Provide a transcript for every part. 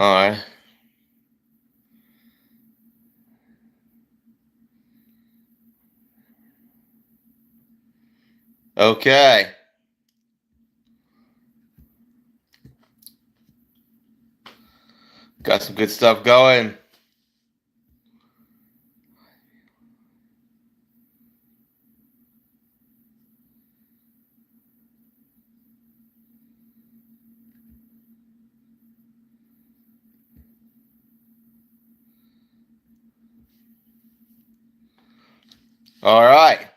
Alright. Okay. Got some good stuff going. All right.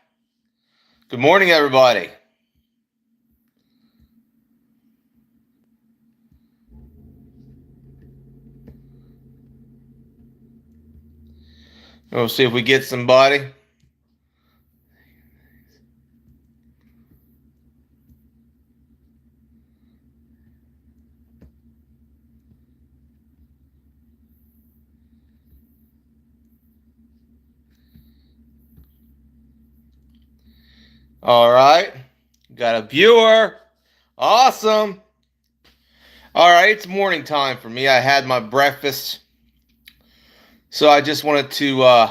Good morning, everybody. We'll see if we get somebody. All right. Got a viewer. Awesome. All right. It's morning time for me. I had my breakfast. So I just wanted to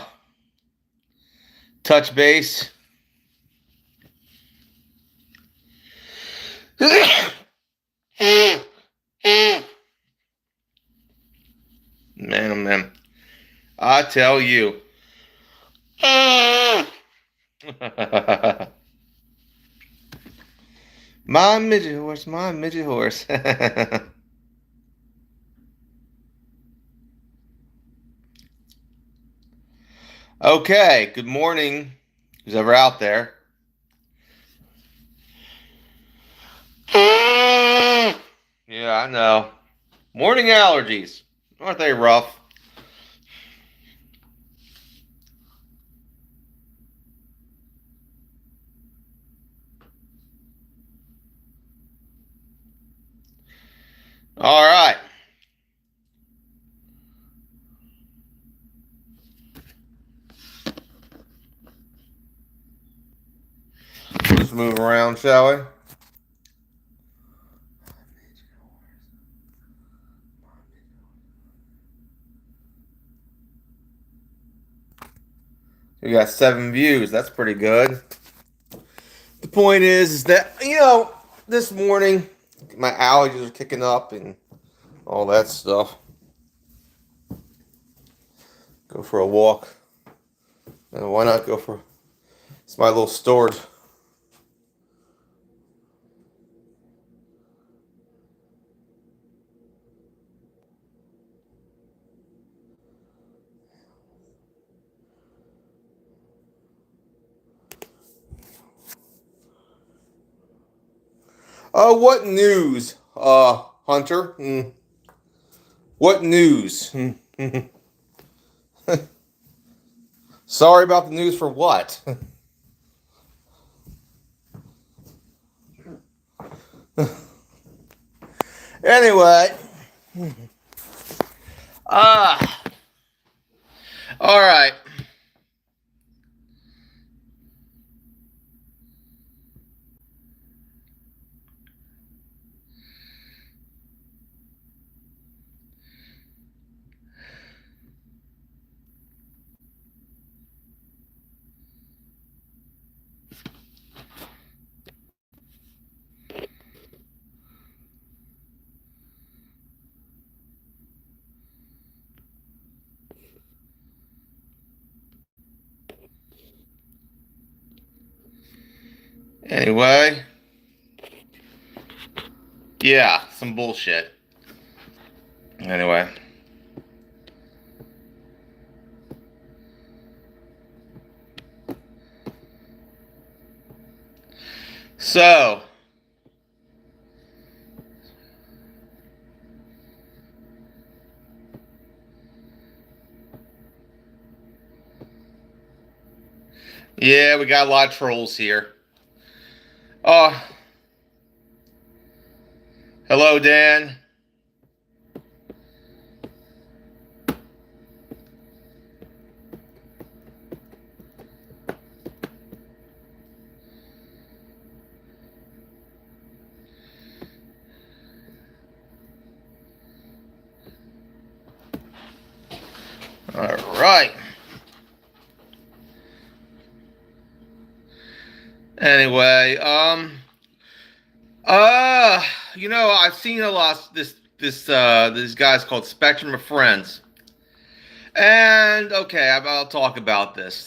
touch base. Man, oh man. I tell you. My midget horse, my midget horse. Okay, good morning, who's ever out there. Yeah, I know. Morning allergies. Aren't they rough? All right. Let's move around, shall we? We got 7 views. That's pretty good. The point is that, this morning my allergies are kicking up and all that stuff. Go for a walk. And why not go for... It's my little storage. What news, Hunter? What news? Sorry about the news for what? Anyway. All right. Anyway. Yeah, some bullshit. Anyway. So. Yeah, we got a lot of trolls here. Hello, Dan. All right. Anyway, you know, I've seen a lot these guys called Spectrum of Friends. And okay, I'll talk about this.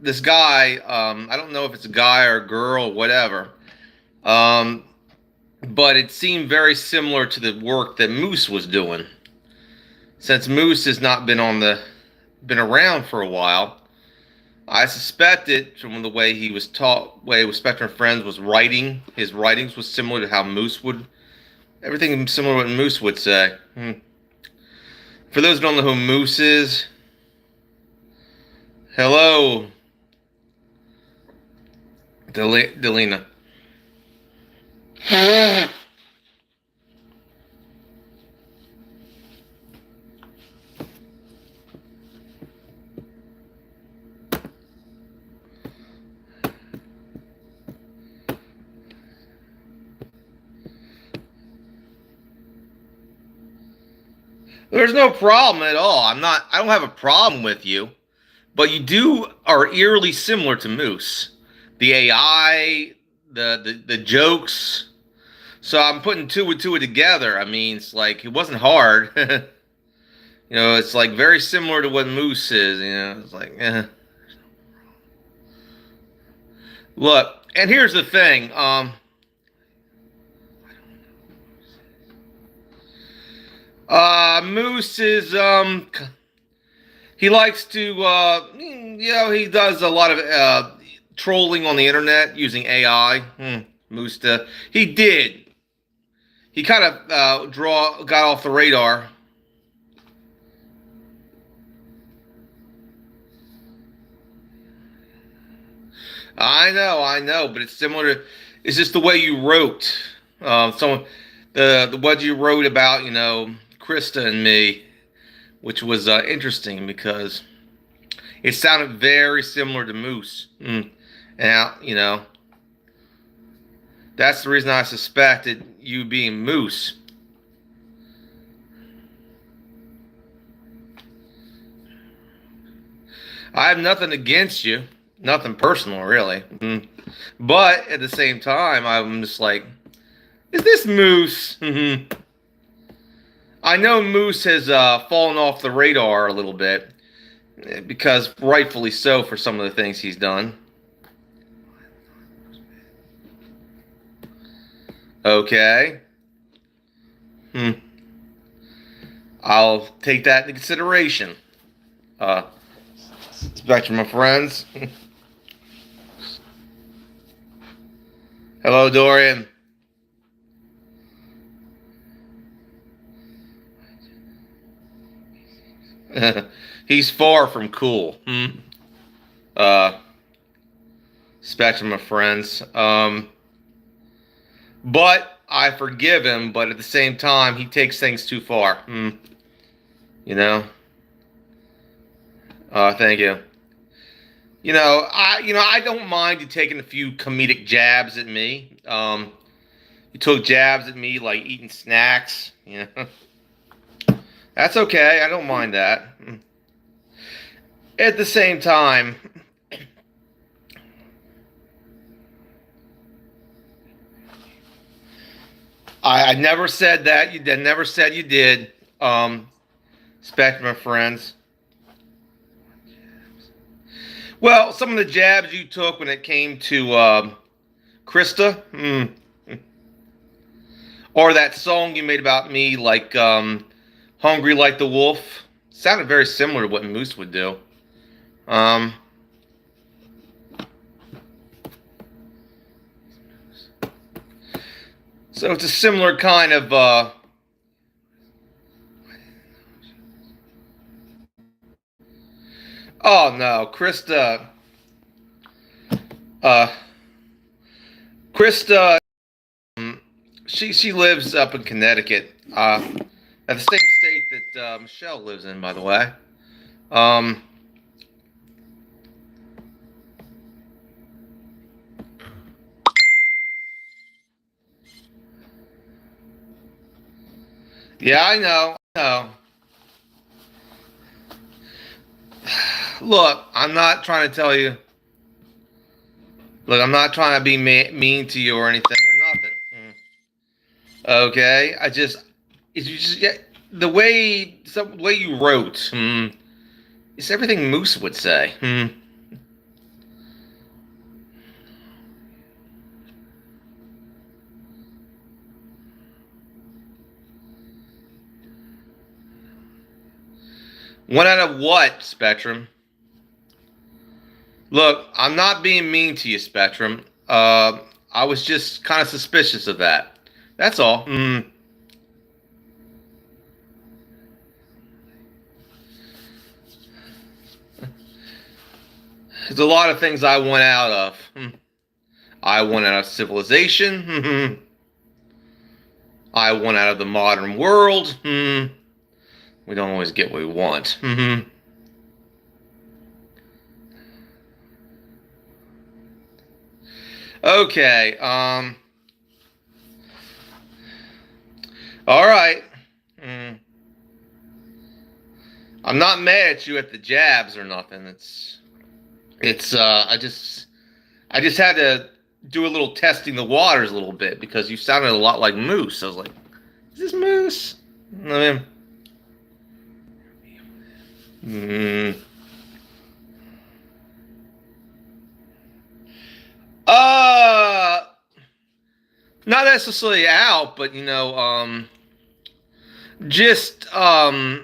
This guy, I don't know if it's a guy or a girl or whatever. Um, but it seemed very similar to the work that Moose was doing. Since Moose has not been around for a while, I suspected from the way he was taught, way with Spectrum Friends was writing. His writings was similar to how Moose would. Everything similar to what Moose would say. For those who don't know who Moose is, hello, Delina. There's no problem at all. I don't have a problem with you, but you are eerily similar to Moose. The AI, the jokes. So I'm putting two and two together. I mean, it's like it wasn't hard. You know, it's like very similar to what Moose is. You know, it's like, Look, and here's the thing. Moose is he likes to you know, he does a lot of trolling on the internet using AI. Moose he did. He kind of got off the radar. I know, but it's similar to. It's just the way you wrote. Some the what you wrote about, you know, Krista and me, which was interesting because it sounded very similar to Moose. And you know, that's the reason I suspected you being Moose. I have nothing against you, nothing personal, really. But at the same time, I'm just like, is this Moose? I know Moose has fallen off the radar a little bit, because rightfully so for some of the things he's done. Okay. I'll take that into consideration. Uh, back to my friends. Hello, Dorian. He's far from cool. Spectrum of friends. But I forgive him. But at the same time, he takes things too far. You know. Thank you. I don't mind you taking a few comedic jabs at me. You took jabs at me like eating snacks. You know. That's okay. I don't mind that. At the same time, I never said that. You never said you did. Spectrum of friends. Well, some of the jabs you took when it came to Krista, or that song you made about me, like "Hungry Like the Wolf," sounded very similar to what Moose would do. Um, so it's a similar kind of. Oh no, Krista. Uh, Krista. She lives up in Connecticut. At the same state that Michelle lives in, by the way. Um, yeah, I know. Look, I'm not trying to tell you. Look, I'm not trying to be mean to you or anything or nothing. Okay, you just get the way you wrote. It's everything Moose would say. One out of what, Spectrum? Look, I'm not being mean to you, Spectrum. I was just kind of suspicious of that. That's all. There's a lot of things I want out of. I want out of civilization. I want out of the modern world. We don't always get what we want. Okay. All right. I'm not mad at you at the jabs or nothing. It's. I just had to do a little testing the waters a little bit because you sounded a lot like Moose. I was like, is this Moose? I mean, uh, not necessarily out, but just I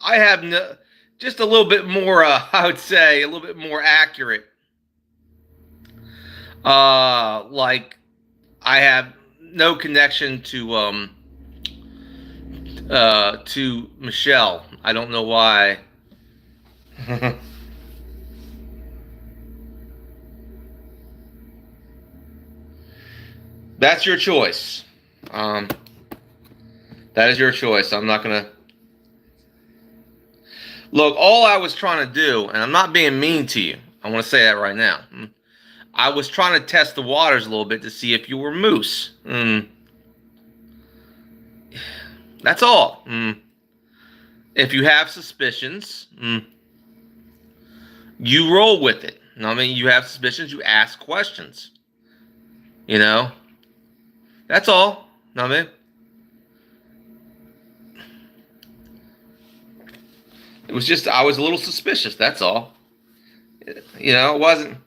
have no, just a little bit more. I would say a little bit more accurate. Like I have no connection to Michelle. I don't know why. That's your choice. Um, that is your choice. I'm not gonna look. All I was trying to do, and I'm not being mean to you. I want to say that right now. I was trying to test the waters a little bit to see if you were Moose. That's all. If you have suspicions, you roll with it. I mean, you have suspicions, you ask questions. You know, that's all. I mean, it was just I was a little suspicious. That's all. It wasn't.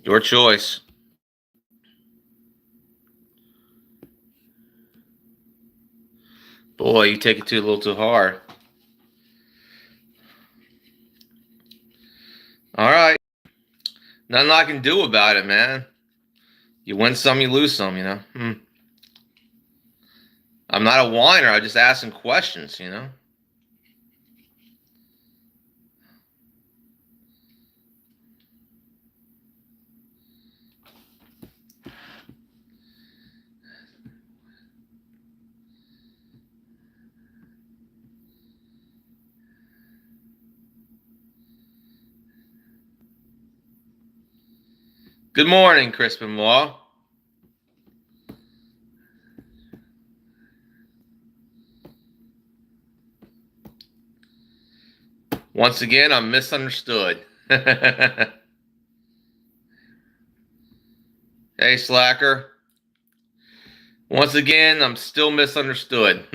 Your choice. Boy, you take it too a little too hard. All right. Nothing I can do about it, man. You win some, you lose some. I'm not a whiner. I'm just asking questions. Good morning, Crispin Law. Once again, I'm misunderstood. Hey, Slacker. Once again, I'm still misunderstood.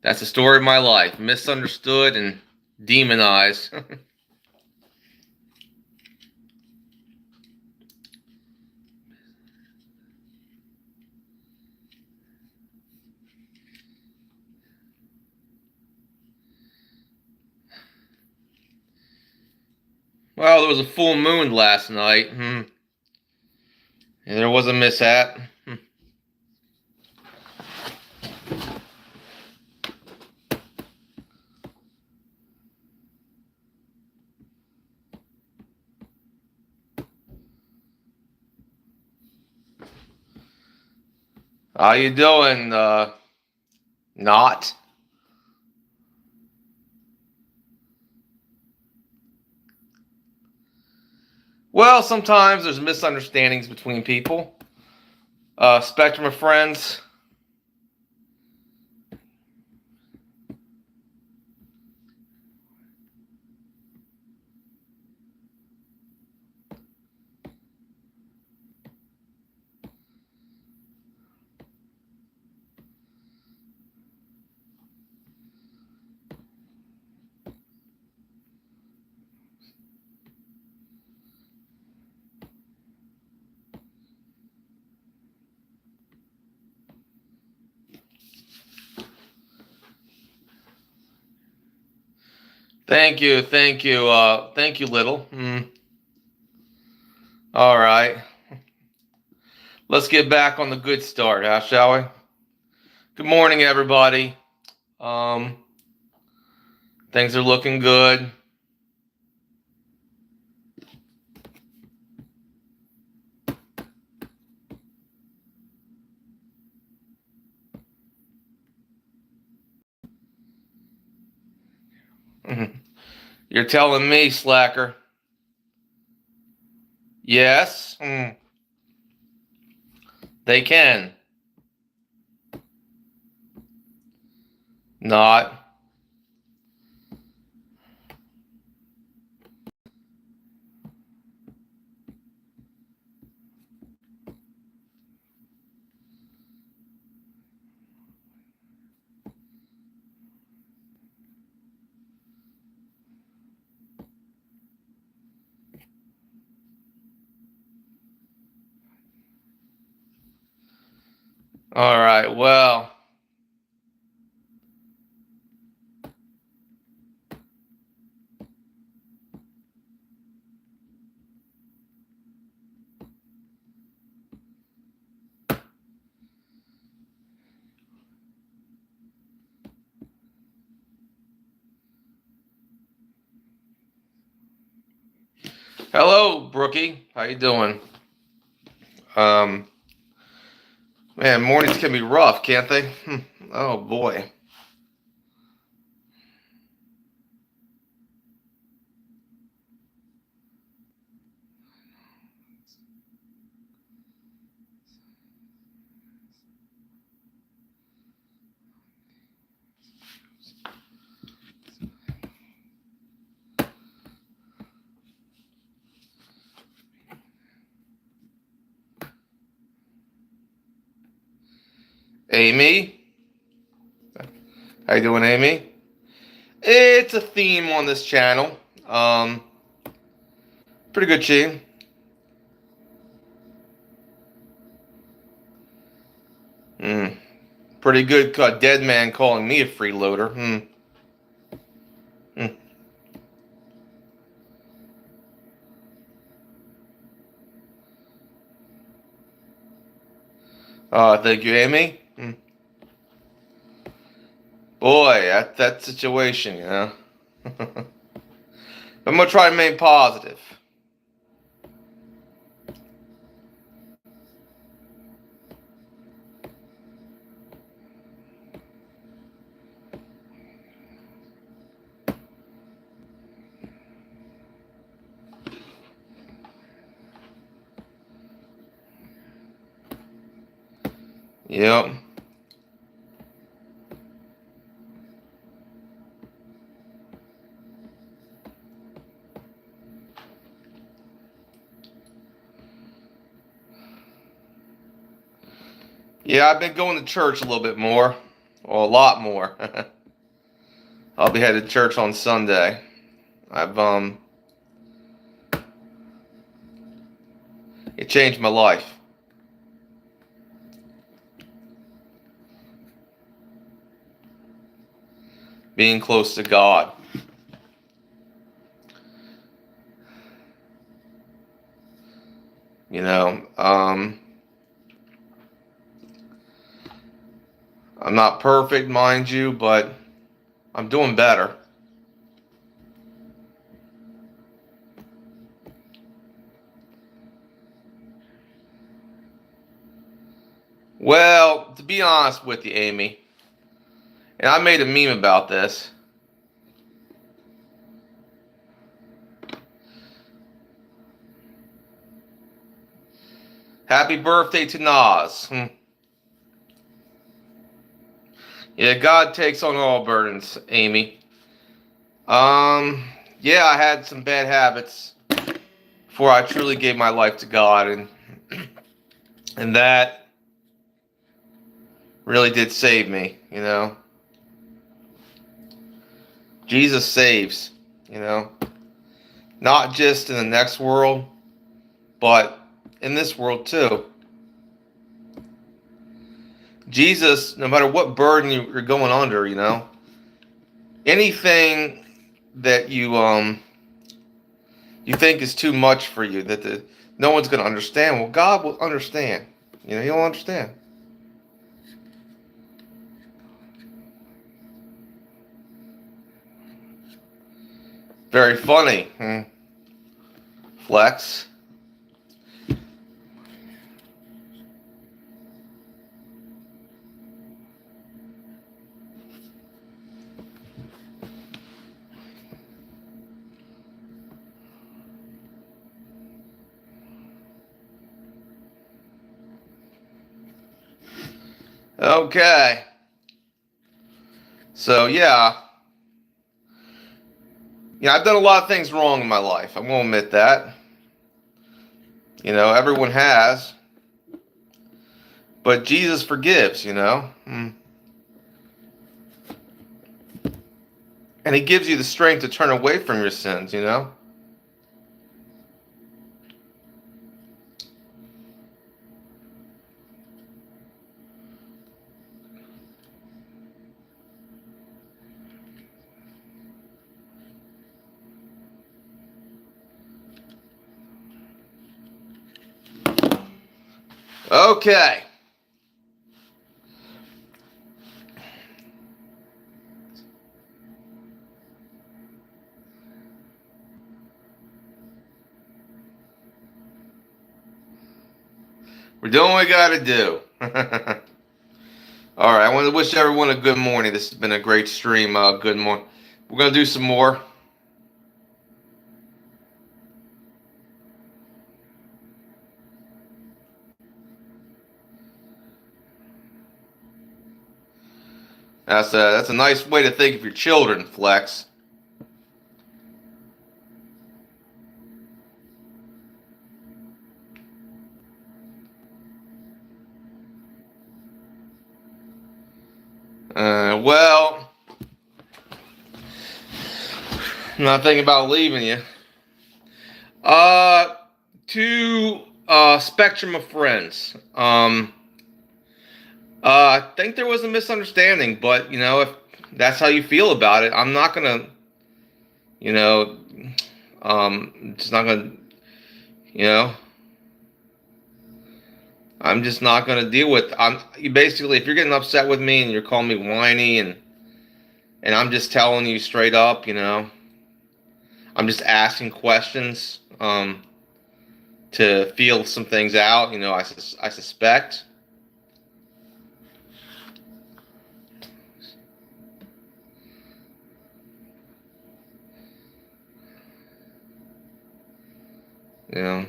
That's the story of my life. Misunderstood and demonized. Well, there was a full moon last night. And there was a mishap. How you doing? Not. Well, sometimes there's misunderstandings between people. Spectrum of friends. Thank you, thank you, thank you, Little. All right, let's get back on the good start, shall we? Good morning, everybody. Um, Things are looking good. You're telling me, slacker. Yes, they can. Not. All right, well. Hello, Brookie. How you doing? Um, Man, mornings can be rough, can't they? Oh boy. Amy, how you doing, Amy? It's a theme on this channel. Um, Pretty good, Chi. Mm, Pretty good. Dead man calling me a freeloader. Mm. Thank you, Amy. Boy, that situation, you know. I'm gonna try to remain positive. Yep. Yeah, I've been going to church a little bit more, or a lot more. I'll be headed to church on Sunday. I've It changed my life. Being close to God. You know, I'm not perfect, mind you, but I'm doing better. Well, to be honest with you, Amy, and I made a meme about this. Happy birthday to Nas. Yeah, God takes on all burdens, Amy. Yeah, I had some bad habits before I truly gave my life to God, and that really did save me, you know. Jesus saves, you know. Not just in the next world, but in this world too. Jesus, no matter what burden you're going under, you know, anything that you think is too much for you, that no one's going to understand. Well, God will understand. You know, He'll understand. Very funny, Flex. Okay. So yeah, I've done a lot of things wrong in my life. I won't admit that. You know, everyone has, but Jesus forgives. You know, and He gives you the strength to turn away from your sins. You know. Okay. We're doing what we got to do. All right. I want to wish everyone a good morning. This has been a great stream. Good morning. We're gonna do some more. That's a nice way to think of your children, Flex. Well, I'm not thinking about leaving you. Uh, to spectrum of friends. I think there was a misunderstanding, but you know, if that's how you feel about it, I'm not gonna, you know, just not gonna, you know, I'm just not gonna deal with. You basically, if you're getting upset with me and you're calling me whiny and I'm just telling you straight up, you know, I'm just asking questions, to feel some things out. You know, I suspect. You know.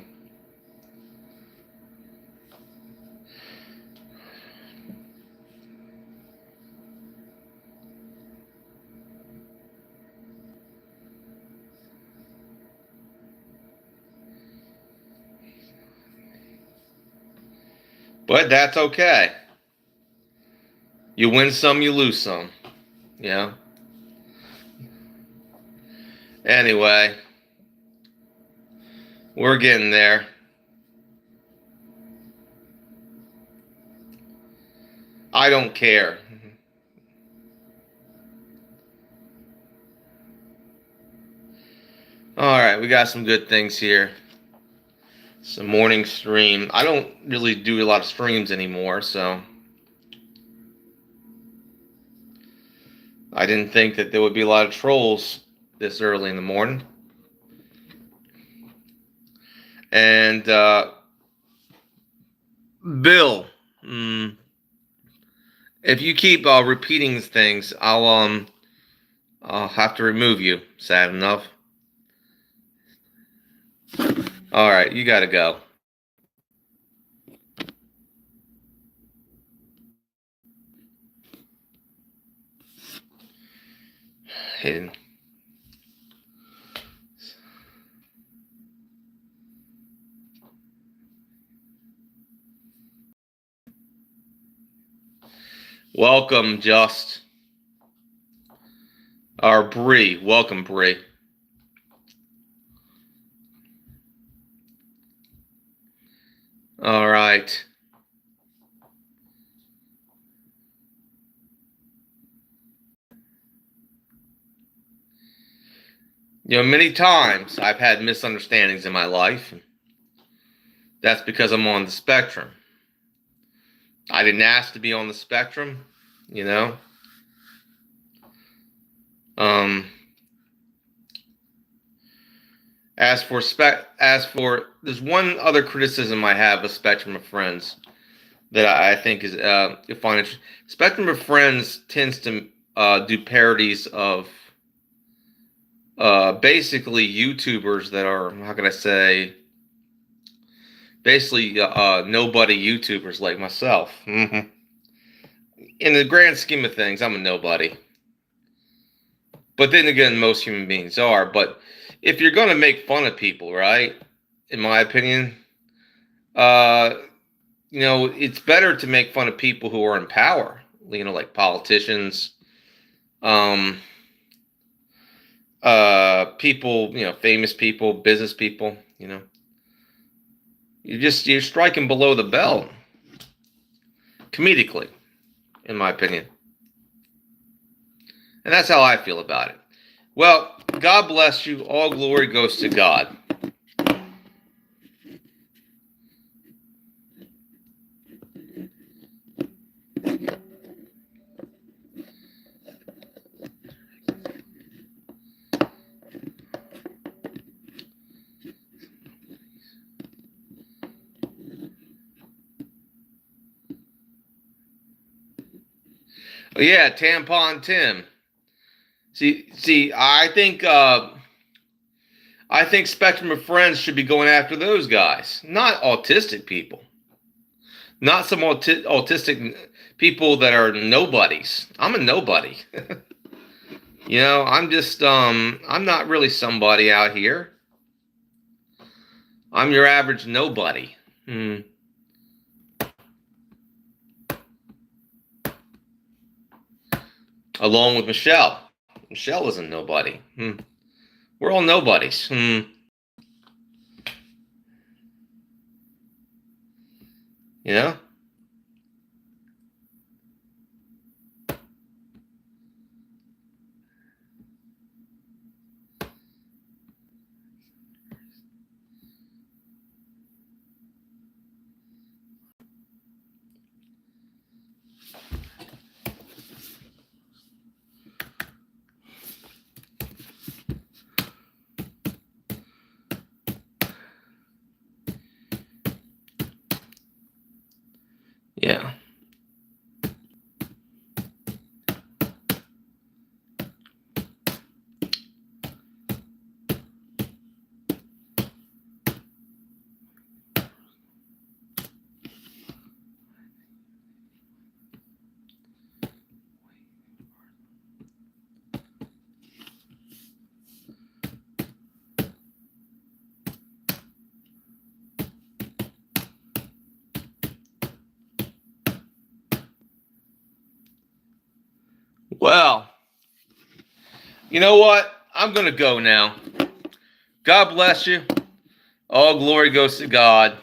But that's okay. You win some, you lose some. Yeah. Anyway, we're getting there. I don't care. All right, we got some good things here. Some morning stream. I don't really do a lot of streams anymore, so I didn't think that there would be a lot of trolls this early in the morning. And Bill, If you keep repeating things, I'll have to remove you. Sad enough. All right, you gotta go. Hidden. Welcome, Just. Or Bree. Welcome, Bree. All right. You know, many times I've had misunderstandings in my life. That's because I'm on the spectrum. I didn't ask to be on the spectrum, you know. Um, as for there's one other criticism I have of Spectrum of Friends that I think is you'll find interesting. Spectrum of Friends tends to do parodies of basically YouTubers that are, how can I say, basically nobody YouTubers like myself. In the grand scheme of things, I'm a nobody. But then again, most human beings are. But if you're going to make fun of people, right? In my opinion, uh, you know, it's better to make fun of people who are in power. You know, like politicians, um, people, you know, famous people, business people. You know, you're striking below the belt, comedically, in my opinion, and that's how I feel about it. Well, God bless you. All glory goes to God. Oh, yeah, Tampon Tim. See, I think Spectrum of Friends should be going after those guys, not autistic people, not some autistic people that are nobodies. I'm a nobody. You know, I'm not really somebody out here. I'm your average nobody. Hmm. Along with Michelle. Michelle isn't nobody. Hmm. We're all nobodies. Hmm. You know? Yeah. Well, you know what? I'm going to go now. God bless you. All glory goes to God.